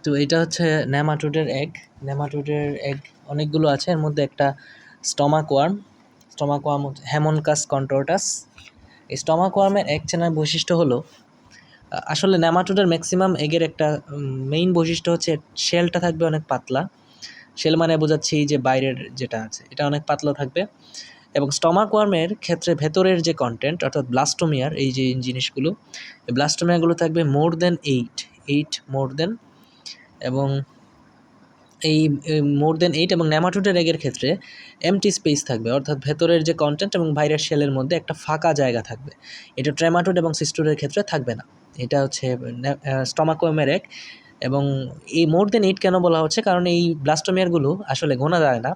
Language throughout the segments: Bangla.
তো এটা হচ্ছে নেমাটোডের এগ। নেমাটোডের এগ অনেকগুলো আছে, এর মধ্যে একটা স্টমাক ওয়ার্ম। স্টমাক ওয়ার্ম হচ্ছে হ্যামনকাস কন্ট্রোটাস। এই স্টমাক ওয়ার্মের এগ চেনার বৈশিষ্ট্য হলো আসলে নেমাটোডের ম্যাক্সিমাম এগের একটা মেইন বৈশিষ্ট্য হচ্ছে শেলটা থাকবে অনেক পাতলা। শেল মানে বোঝাচ্ছি যে বাইরের যেটা আছে এটা অনেক পাতলা থাকবে। এবং স্টমাক ওয়ার্মের ক্ষেত্রে ভেতরের যে কন্টেন্ট অর্থাৎ ব্লাস্টোমিয়ার, এই যে জিনিসগুলো, এই ব্লাস্টোমিয়ারগুলো থাকবে মোর দেন 8 মোর দেন। এবং এই মোর দেন 8 এবং নেমাটোডের এগের ক্ষেত্রে এমটি স্পেস থাকবে, অর্থাৎ ভেতরের যে কন্টেন্ট এবং বাইরের শেলের মধ্যে একটা ফাঁকা জায়গা থাকবে। এটা ট্রেমাটোড এবং সিস্টোডের ক্ষেত্রে থাকবে না। এটা হচ্ছে স্টমাকোয়ামের এগ। এবং এই মোর দেন 8 কেন বলা হচ্ছে, কারণ এই ব্লাস্টোমিয়ারগুলো আসলে গোনা যায় না।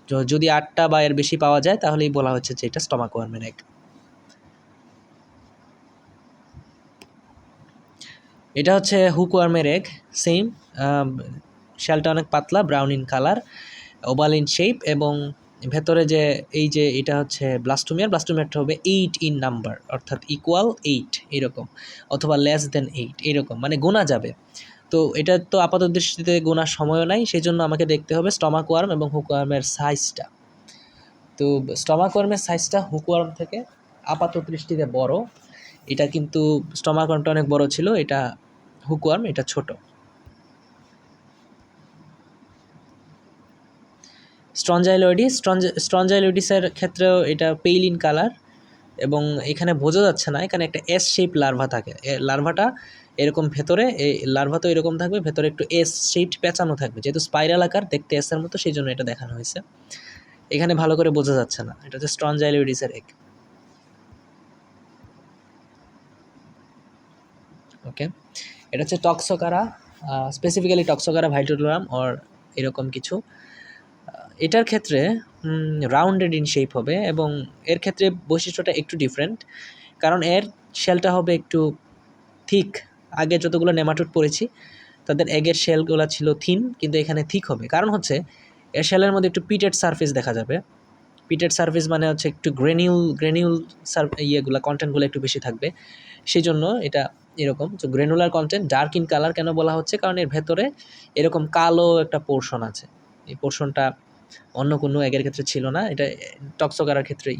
তো যদি 8টা বা এর বেশি পাওয়া যায় তাহলেই বলা হচ্ছে যে এটা স্টমাকোয়ামের এগ। এটা হচ্ছে হুকওয়ার্মের এগ। সেম, শেলটা অনেক পাতলা, brown in colour, oval in shape, এবং ভেতরে যে এই যে এটা হচ্ছে ব্লাস্টোমিয়ারটা হবে 8 ইন নাম্বার, অর্থাৎ ইকুয়াল 8 এরকম, অথবা লেস দেন 8 এরকম, মানে গোনা যাবে। তো এটা তো আপাত দৃষ্টিতে গোনার সময়ও নাই, সেই জন্য আমাকে দেখতে হবে স্টমাক ওয়ার্ম এবং হুকওয়ার্মের সাইজটা। তো স্টমাক ওয়ার্মের সাইজটা হুকওয়ার্ম থেকে আপাত দৃষ্টিতে বড়। এটা কিন্তু স্টমাক ওয়ার্মটা অনেক বড় ছিল, এটা হুকওয়ার্ম, এটা ছোট। স্ট্রঞ্জাইলোডিসের ক্ষেত্রেও এটা পেইল ইন কালার, এবং এখানে বোঝা যাচ্ছে না, এখানে একটা এস শেপ লার্ভা থাকে। লার্ভাটা এরকম ভেতরে, এই লার্ভা তো এরকম থাকবে, ভেতরে একটু এস শেপড পেঁচানো থাকবে, যেহেতু স্পাইরাল আকার দেখতে এসের মতো, সেই জন্য এটা দেখানো হয়েছে। এখানে ভালো করে বোঝা যাচ্ছে না, এটা হচ্ছে স্ট্রঞ্জাইলোডিসের এগ। ওকে, এটা হচ্ছে টক্সোকারা, স্পেসিফিক্যালি টক্সোকারা ভাইটোলোরাম অর এরকম কিছু। এটার ক্ষেত্রে রাউন্ডেড ইন শেপ হবে, এবং এর ক্ষেত্রে বৈশিষ্ট্যটা একটু ডিফারেন্ট, কারণ এর শেলটা হবে একটু থিক। আগে যতগুলো নেমাটোড পড়েছি তাদের এগের শেলগুলো ছিল থিন, কিন্তু এখানে থিক হবে। কারণ হচ্ছে এর শেলের মধ্যে একটু পিটেড সারফেস দেখা যাবে। পিটেড সারফেস মানে হচ্ছে একটু গ্রেনিউল ইয়েগুলো, কন্টেন্টগুলো একটু বেশি থাকবে, সেই জন্য এটা এরকম। তো গ্রেনুলার কন্টেন্ট, ডার্ক ইন কালার কেন বলা হচ্ছে, কারণ এর ভেতরে এরকম কালো একটা পোর্শন আছে। এই পোর্শনটা অন্য কোনো এগের ক্ষেত্রে ছিল না, এটা টক্সোকারার ক্ষেত্রেই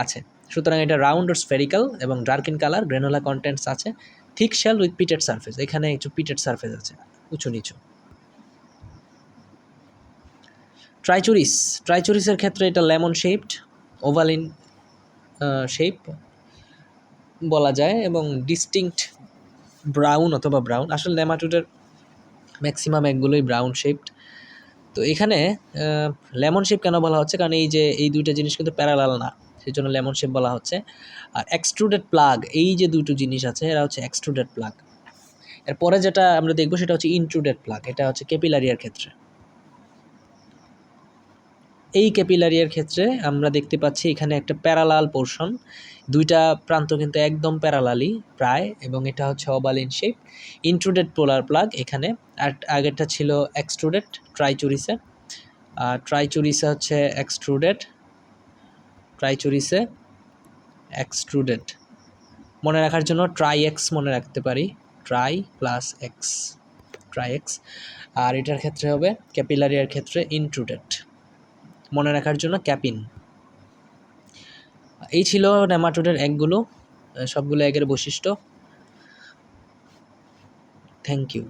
আছে। সুতরাং এটা রাউন্ড ও স্ফেরিক্যাল এবং dark in colour, granular contents আছে, thick shell with pitted surface. এখানে একটু পিটেড সারফেস আছে, উঁচু নিচু। ট্রাইচুরিসের ক্ষেত্রে এটা lemon shaped, oval in shape বলা যায়, এবং ডিস্টিংক্ট ব্রাউন অথবা ব্রাউন। আসলে নেমাটোডের ম্যাক্সিমাম এগুলোই ব্রাউন শেপড। তো এখানে লেমন শেপ কেন বলা হচ্ছে, কারণ এই যে এই দুইটা জিনিস কিন্তু প্যারালাল না, সেই জন্য লেমন শেপ বলা হচ্ছে। আর এক্সট্রুডেড প্লাগ, এই যে দুটো জিনিস আছে এরা হচ্ছে এক্সট্রুডেড প্লাগ। এরপরে যেটা আমরা দেখবো সেটা হচ্ছে ইনট্রুডেড প্লাগ, এটা হচ্ছে ক্যাপিলারিয়ার ক্ষেত্রে। এই ক্যাপিলারিয়ার ক্ষেত্রে আমরা দেখতে পাচ্ছি এখানে একটা প্যারালাল পোর্শন, দুইটা প্রান্ত কিন্তু একদম প্যারালালি প্রায়, এবং এটা হচ্ছে oval in shape. Intruded polar plug এখানে, আর আগেরটা ছিল এক্সট্রুডেড ট্রাইচুরিসে। আর ট্রাইচুরিসে হচ্ছে ট্রাইচুরিসে এক্সট্রুডেড। মনে রাখার জন্য ট্রাইএক্স মনে রাখতে পারি, ট্রাই প্লাস এক্স, ট্রাইএক্স। আর এটার ক্ষেত্রে হবে ক্যাপিলারিয়ার ক্ষেত্রে ইনট্রুডেড, মনে রাখার জন্য ক্যাপিন। এই ছিল নেমাটোডের এগগুলো, সবগুলো এগের বৈশিষ্ট্য। Thank you.